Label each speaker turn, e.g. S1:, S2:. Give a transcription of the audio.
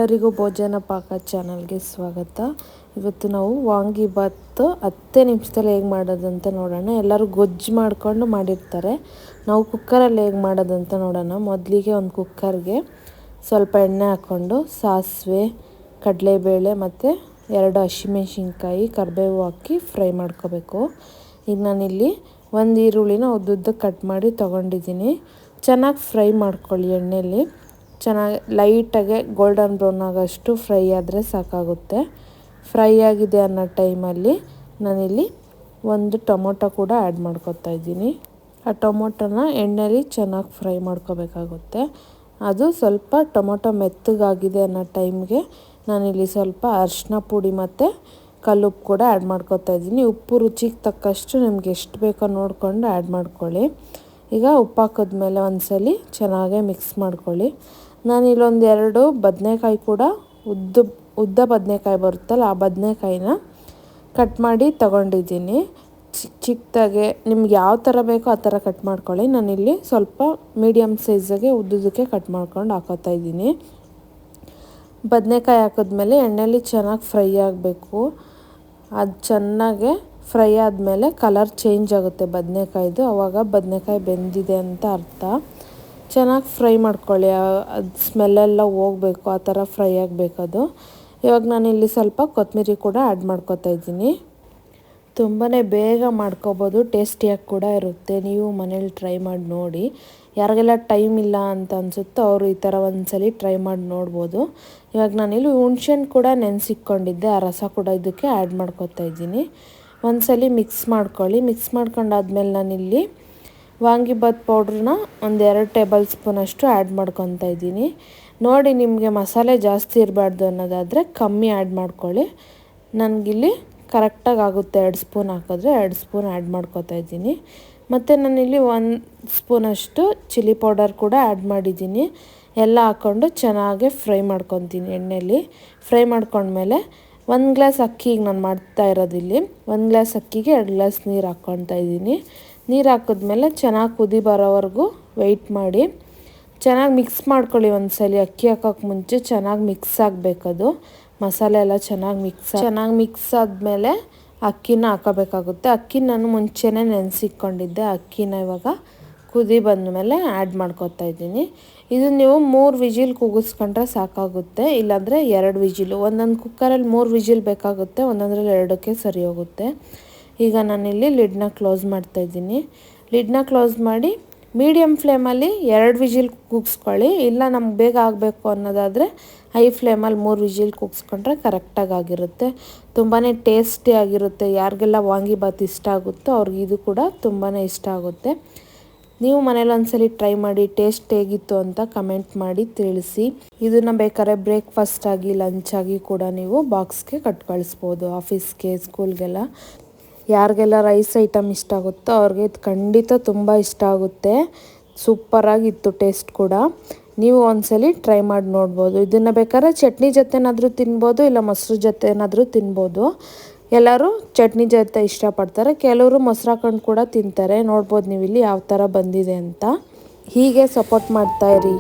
S1: ಎಲ್ಲರಿಗೂ ಭೋಜನ ಪಾಕ ಚಾನಲ್ಗೆ ಸ್ವಾಗತ. ಇವತ್ತು ನಾವು ವಾಂಗಿಬಾತು 10 ನಿಮಿಷದಲ್ಲಿ ಹೇಗೆ ಮಾಡೋದಂತ ನೋಡೋಣ. ಎಲ್ಲರೂ ಗೊಜ್ಜು ಮಾಡ್ಕೊಂಡು ಮಾಡಿರ್ತಾರೆ, ನಾವು ಕುಕ್ಕರಲ್ಲಿ ಹೇಗೆ ಮಾಡೋದಂತ ನೋಡೋಣ. ಮೊದಲಿಗೆ ಒಂದು ಕುಕ್ಕರ್ಗೆ ಸ್ವಲ್ಪ ಎಣ್ಣೆ ಹಾಕ್ಕೊಂಡು ಸಾಸಿವೆ, ಕಡಲೆಬೇಳೆ ಮತ್ತು 2 ಹಸಿಮೆಣಸಿನ್ಕಾಯಿ, ಕರಿಬೇವು ಹಾಕಿ ಫ್ರೈ ಮಾಡ್ಕೋಬೇಕು. ಈಗ ನಾನಿಲ್ಲಿ ಒಂದು ಈರುಳ್ಳಿನ ಉದ್ದುದ್ದಕ್ಕೆ ಕಟ್ ಮಾಡಿ ತೊಗೊಂಡಿದ್ದೀನಿ. ಚೆನ್ನಾಗಿ ಫ್ರೈ ಮಾಡ್ಕೊಳ್ಳಿ ಎಣ್ಣೆಯಲ್ಲಿ. ಚೆನ್ನಾಗಿ ಲೈಟಾಗೆ ಗೋಲ್ಡನ್ ಬ್ರೌನ್ ಆಗೋಷ್ಟು ಫ್ರೈ ಆದರೆ ಸಾಕಾಗುತ್ತೆ. ಫ್ರೈ ಆಗಿದೆ ಅನ್ನೋ ಟೈಮಲ್ಲಿ ನಾನಿಲ್ಲಿ ಒಂದು ಟೊಮೊಟೊ ಕೂಡ ಆ್ಯಡ್ ಮಾಡ್ಕೊತಾ ಇದ್ದೀನಿ. ಆ ಟೊಮೊಟೊನ ಎಣ್ಣೆಯಲ್ಲಿ ಚೆನ್ನಾಗಿ ಫ್ರೈ ಮಾಡ್ಕೋಬೇಕಾಗುತ್ತೆ. ಅದು ಸ್ವಲ್ಪ ಟೊಮೊಟೊ ಮೆತ್ತಗಾಗಿದೆ ಅನ್ನೋ ಟೈಮ್ಗೆ ನಾನಿಲ್ಲಿ ಸ್ವಲ್ಪ ಅರಿಶಿನ ಪುಡಿ ಮತ್ತು ಕಲ್ಲುಪ್ಪು ಕೂಡ ಆ್ಯಡ್ ಮಾಡ್ಕೊತಾ ಇದ್ದೀನಿ. ಉಪ್ಪು ರುಚಿಗೆ ತಕ್ಕಷ್ಟು ನಿಮ್ಗೆ ಎಷ್ಟು ಬೇಕೋ ನೋಡಿಕೊಂಡು ಆ್ಯಡ್ ಮಾಡ್ಕೊಳ್ಳಿ. ಈಗ ಉಪ್ಪು ಹಾಕಿದ್ಮೇಲೆ ಒಂದ್ಸಲಿ ಚೆನ್ನಾಗೇ ಮಿಕ್ಸ್ ಮಾಡ್ಕೊಳ್ಳಿ. ನಾನಿಲ್ಲೊಂದು 2 ಬದನೆಕಾಯಿ ಕೂಡ ಉದ್ದ ಬದನೆಕಾಯಿ ಬರುತ್ತಲ್ಲ, ಆ ಬದನೆಕಾಯಿನ ಕಟ್ ಮಾಡಿ ತೊಗೊಂಡಿದ್ದೀನಿ. ಚಿಕ್ಕದಾಗೆ ನಿಮ್ಗೆ ಯಾವ ಥರ ಬೇಕೋ ಆ ಥರ ಕಟ್ ಮಾಡ್ಕೊಳ್ಳಿ. ನಾನಿಲ್ಲಿ ಸ್ವಲ್ಪ ಮೀಡಿಯಮ್ ಸೈಜಾಗೆ ಉದ್ದುದಕ್ಕೆ ಕಟ್ ಮಾಡ್ಕೊಂಡು ಹಾಕೋತಾ ಇದ್ದೀನಿ. ಬದನೆಕಾಯಿ ಹಾಕಿದ್ಮೇಲೆ ಎಣ್ಣೆಯಲ್ಲಿ ಚೆನ್ನಾಗಿ ಫ್ರೈ ಆಗಬೇಕು. ಅದು ಚೆನ್ನಾಗೆ ಫ್ರೈ ಆದಮೇಲೆ ಕಲರ್ ಚೇಂಜ್ ಆಗುತ್ತೆ ಬದನೆಕಾಯ್ದು, ಆವಾಗ ಬದನೆಕಾಯಿ ಬೆಂದಿದೆ ಅಂತ ಅರ್ಥ. ಚೆನ್ನಾಗಿ ಫ್ರೈ ಮಾಡ್ಕೊಳ್ಳಿ, ಅದು ಸ್ಮೆಲ್ಲೆಲ್ಲ ಹೋಗಬೇಕು, ಆ ಥರ ಫ್ರೈ ಆಗಬೇಕದು. ಇವಾಗ ನಾನಿಲ್ಲಿ ಸ್ವಲ್ಪ ಕೊತ್ತಂಬರಿ ಕೂಡ ಆ್ಯಡ್ ಮಾಡ್ಕೊತಾ ಇದ್ದೀನಿ. ತುಂಬಾ ಬೇಗ ಮಾಡ್ಕೊಬೋದು, ಟೇಸ್ಟಿಯಾಗಿ ಕೂಡ ಇರುತ್ತೆ. ನೀವು ಮನೇಲಿ ಟ್ರೈ ಮಾಡಿ ನೋಡಿ. ಯಾರಿಗೆಲ್ಲ ಟೈಮ್ ಇಲ್ಲ ಅಂತ ಅನಿಸುತ್ತೋ ಅವರು ಈ ಥರ ಒಂದ್ಸಲಿ ಟ್ರೈ ಮಾಡಿ ನೋಡ್ಬೋದು. ಇವಾಗ ನಾನಿಲ್ಲಿ ಹುಣ್ಸೆಹಣ್ಣು ಕೂಡ ನೆನೆಸಿಕ್ಕೊಂಡಿದ್ದೆ, ಆ ರಸ ಕೂಡ ಇದಕ್ಕೆ ಆ್ಯಡ್ ಮಾಡ್ಕೊತಾ ಇದ್ದೀನಿ. ಒಂದ್ಸಲಿ ಮಿಕ್ಸ್ ಮಾಡ್ಕೊಳ್ಳಿ. ಮಿಕ್ಸ್ ಮಾಡ್ಕೊಂಡಾದ್ಮೇಲೆ ನಾನಿಲ್ಲಿ ವಾಂಗಿಬಾತ್ ಪೌಡ್ರನ್ನ ಒಂದು 2 ಟೇಬಲ್ ಸ್ಪೂನಷ್ಟು ಆ್ಯಡ್ ಮಾಡ್ಕೊತಾ ಇದ್ದೀನಿ. ನೋಡಿ, ನಿಮಗೆ ಮಸಾಲೆ ಜಾಸ್ತಿ ಇರಬಾರ್ದು ಅನ್ನೋದಾದರೆ ಕಮ್ಮಿ ಆ್ಯಡ್ ಮಾಡ್ಕೊಳ್ಳಿ. ನನಗಿಲ್ಲಿ ಕರೆಕ್ಟಾಗಿ ಆಗುತ್ತೆ. 2 ಸ್ಪೂನ್ ಹಾಕಿದ್ರೆ 2 ಸ್ಪೂನ್ ಆ್ಯಡ್ ಮಾಡ್ಕೊತಾ ಇದ್ದೀನಿ. ಮತ್ತು ನಾನಿಲ್ಲಿ 1 ಸ್ಪೂನಷ್ಟು ಚಿಲ್ಲಿ ಪೌಡರ್ ಕೂಡ ಆ್ಯಡ್ ಮಾಡಿದ್ದೀನಿ. ಎಲ್ಲ ಹಾಕ್ಕೊಂಡು ಚೆನ್ನಾಗಿ ಫ್ರೈ ಮಾಡ್ಕೊತೀನಿ ಎಣ್ಣೆಯಲ್ಲಿ. ಫ್ರೈ ಮಾಡ್ಕೊಂಡ್ಮೇಲೆ 1 ಗ್ಲಾಸ್ ಅಕ್ಕಿಗೆ ನಾನು ಮಾಡ್ತಾ ಇರೋದಿಲ್ಲಿ 1 ಗ್ಲಾಸ್ ಅಕ್ಕಿಗೆ 2 ಗ್ಲಾಸ್ ನೀರು ಹಾಕ್ಕೊತಾ ಇದ್ದೀನಿ. ನೀರು ಹಾಕಿದ್ಮೇಲೆ ಚೆನ್ನಾಗಿ ಕುದಿ ಬರೋವರೆಗೂ ವೆಯ್ಟ್ ಮಾಡಿ. ಚೆನ್ನಾಗಿ ಮಿಕ್ಸ್ ಮಾಡ್ಕೊಳ್ಳಿ ಒಂದ್ಸಲಿ. ಅಕ್ಕಿ ಹಾಕೋಕ್ಕೆ ಮುಂಚೆ ಚೆನ್ನಾಗಿ ಮಿಕ್ಸ್ ಆಗಬೇಕದು, ಮಸಾಲೆ ಎಲ್ಲ ಚೆನ್ನಾಗಿ ಮಿಕ್ಸ್ ಆದಮೇಲೆ ಅಕ್ಕಿನ ಹಾಕೋಬೇಕಾಗುತ್ತೆ. ಅಕ್ಕಿ ನಾನು ಮುಂಚೆನೇ ನೆನೆಸಿಕ್ಕೊಂಡಿದ್ದೆ. ಅಕ್ಕಿನ ಇವಾಗ ಕುದಿ ಬಂದಮೇಲೆ ಆ್ಯಡ್ ಮಾಡ್ಕೊತಾ ಇದ್ದೀನಿ. ಇದು ನೀವು 3 ವಿಜಿಲ್ ಕೂಗಿಸ್ಕೊಂಡ್ರೆ ಸಾಕಾಗುತ್ತೆ, ಇಲ್ಲಾಂದರೆ 2 ವಿಜಿಲು. ಒಂದೊಂದು ಕುಕ್ಕರಲ್ಲಿ 3 ವಿಜಿಲ್ ಬೇಕಾಗುತ್ತೆ, ಒಂದೊಂದರಲ್ಲಿ 2ಕ್ಕೆ ಸರಿ ಹೋಗುತ್ತೆ. ಈಗ ನಾನಿಲ್ಲಿ ಲಿಡ್ನ ಕ್ಲೋಸ್ ಮಾಡ್ತಾಯಿದ್ದೀನಿ. ಲಿಡ್ನ ಕ್ಲೋಸ್ ಮಾಡಿ ಮೀಡಿಯಮ್ ಫ್ಲೇಮಲ್ಲಿ 2 ವಿಜಿಲ್ ಕೂಗಿಸ್ಕೊಳ್ಳಿ. ಇಲ್ಲ ನಮ್ಗೆ ಬೇಗ ಆಗಬೇಕು ಅನ್ನೋದಾದರೆ ಹೈ ಫ್ಲೇಮಲ್ಲಿ 3 ವಿಜಿಲ್ ಕೂಗಿಸ್ಕೊಂಡ್ರೆ ಕರೆಕ್ಟಾಗಿ ಆಗಿರುತ್ತೆ. ತುಂಬಾ ಟೇಸ್ಟಿಯಾಗಿರುತ್ತೆ. ಯಾರಿಗೆಲ್ಲ ವಾಂಗಿಬಾತ್ ಇಷ್ಟ ಆಗುತ್ತೋ ಅವ್ರಿಗೆ ಇದು ಕೂಡ ತುಂಬಾ ಇಷ್ಟ ಆಗುತ್ತೆ. ನೀವು ಮನೇಲಿ ಒಂದ್ಸಲಿ ಟ್ರೈ ಮಾಡಿ, ಟೇಸ್ಟ್ ಹೇಗಿತ್ತು ಅಂತ ಕಮೆಂಟ್ ಮಾಡಿ ತಿಳಿಸಿ. ಇದನ್ನು ಬೇಕಾದ್ರೆ ಬ್ರೇಕ್ಫಾಸ್ಟ್ ಆಗಿ ಲಂಚ್ ಆಗಿ ಕೂಡ ನೀವು ಬಾಕ್ಸ್ಗೆ ಕಟ್ ಕಳಿಸ್ಬೋದು, ಆಫೀಸ್ಗೆ, ಸ್ಕೂಲ್ಗೆಲ್ಲ. ಯಾರಿಗೆಲ್ಲ ರೈಸ್ ಐಟಮ್ ಇಷ್ಟ ಆಗುತ್ತೋ ಅವ್ರಿಗೆ ಇದು ಖಂಡಿತ ತುಂಬ ಇಷ್ಟ ಆಗುತ್ತೆ. ಸೂಪರಾಗಿತ್ತು ಟೇಸ್ಟ್ ಕೂಡ. ನೀವು ಒಂದ್ಸಲಿ ಟ್ರೈ ಮಾಡಿ ನೋಡ್ಬೋದು. ಇದನ್ನು ಬೇಕಾದ್ರೆ ಚಟ್ನಿ ಜೊತೆನಾದರೂ ತಿನ್ಬೋದು, ಇಲ್ಲ ಮೊಸರು ಜೊತೆನಾದರೂ ತಿನ್ಬೋದು. ಎಲ್ಲರೂ ಚಟ್ನಿ ಜೊತೆ ಇಷ್ಟಪಡ್ತಾರೆ, ಕೆಲವರು ಮೊಸರು ಹಾಕೊಂಡು ಕೂಡ ತಿಂತಾರೆ. ನೋಡ್ಬೋದು ನೀವು ಇಲ್ಲಿ ಯಾವ ಥರ ಬಂದಿದೆ ಅಂತ. ಹೀಗೆ ಸಪೋರ್ಟ್ ಮಾಡ್ತಾಯಿರಿ.